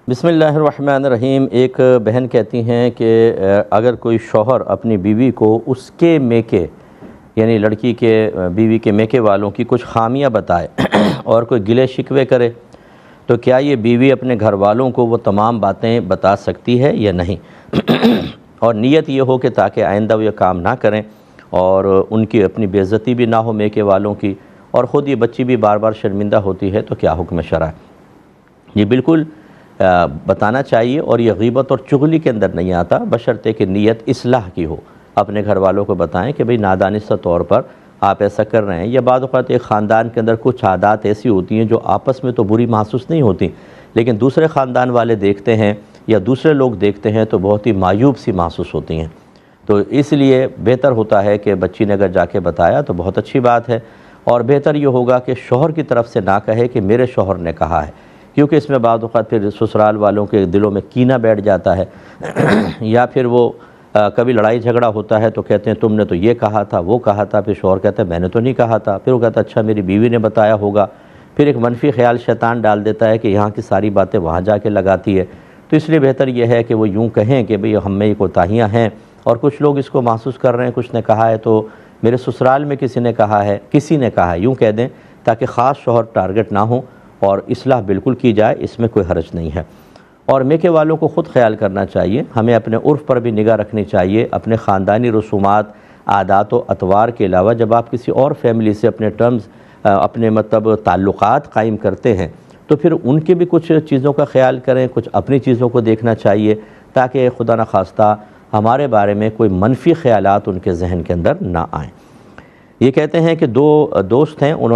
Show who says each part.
Speaker 1: بسم اللہ الرحمن الرحیم۔ ایک بہن کہتی ہیں کہ اگر کوئی شوہر اپنی بیوی کو اس کے میکے یعنی لڑکی کے بیوی کے میکے والوں کی کچھ خامیاں بتائے اور کوئی گلے شکوے کرے تو کیا یہ بیوی اپنے گھر والوں کو وہ تمام باتیں بتا سکتی ہے یا نہیں؟ اور نیت یہ ہو کہ تاکہ آئندہ وہ یہ کام نہ کریں اور ان کی اپنی بے عزتی بھی نہ ہو میکے والوں کی، اور خود یہ بچی بھی بار بار شرمندہ ہوتی ہے، تو کیا حکم شرع ہے؟ یہ بالکل بتانا چاہیے، اور یہ غیبت اور چغلی کے اندر نہیں آتا، بشرطے کہ نیت اصلاح کی ہو۔ اپنے گھر والوں کو بتائیں کہ بھئی نادانستہ طور پر آپ ایسا کر رہے ہیں، یا بعض اوقات ایک خاندان کے اندر کچھ عادات ایسی ہوتی ہیں جو آپس میں تو بری محسوس نہیں ہوتی، لیکن دوسرے خاندان والے دیکھتے ہیں یا دوسرے لوگ دیکھتے ہیں تو بہت ہی معیوب سی محسوس ہوتی ہیں۔ تو اس لیے بہتر ہوتا ہے کہ بچی نے اگر جا کے بتایا تو بہت اچھی بات ہے، اور بہتر یہ ہوگا کہ شوہر کی طرف سے نہ کہے کہ میرے شوہر نے کہا ہے، کیونکہ اس میں بعض اوقات پھر سسرال والوں کے دلوں میں کینہ بیٹھ جاتا ہے یا پھر وہ کبھی لڑائی جھگڑا ہوتا ہے تو کہتے ہیں تم نے تو یہ کہا تھا، وہ کہا تھا، پھر شوہر کہتا ہے میں نے تو نہیں کہا تھا، پھر وہ کہتا ہے اچھا میری بیوی نے بتایا ہوگا، پھر ایک منفی خیال شیطان ڈال دیتا ہے کہ یہاں کی ساری باتیں وہاں جا کے لگاتی ہے۔ تو اس لیے بہتر یہ ہے کہ وہ یوں کہیں کہ بھئی ہم میں یہ کوتاہیاں ہیں، اور کچھ لوگ اس کو محسوس کر رہے ہیں، کچھ نے کہا ہے تو میرے سسرال میں کسی نے کہا ہے، یوں کہہ دیں تاکہ خاص شوہر ٹارگٹ نہ ہوں اور اصلاح بالکل کی جائے، اس میں کوئی حرج نہیں ہے۔ اور میکے والوں کو خود خیال کرنا چاہیے، ہمیں اپنے عرف پر بھی نگاہ رکھنی چاہیے، اپنے خاندانی رسومات، عادات و اطوار کے علاوہ جب آپ کسی اور فیملی سے اپنے اپنے تعلقات قائم کرتے ہیں تو پھر ان کے بھی کچھ چیزوں کا خیال کریں، کچھ اپنی چیزوں کو دیکھنا چاہیے، تاکہ خدا نخواستہ ہمارے بارے میں کوئی منفی خیالات ان کے ذہن کے اندر نہ آئیں۔ یہ کہتے ہیں کہ دو دوست ہیں، انہوں نے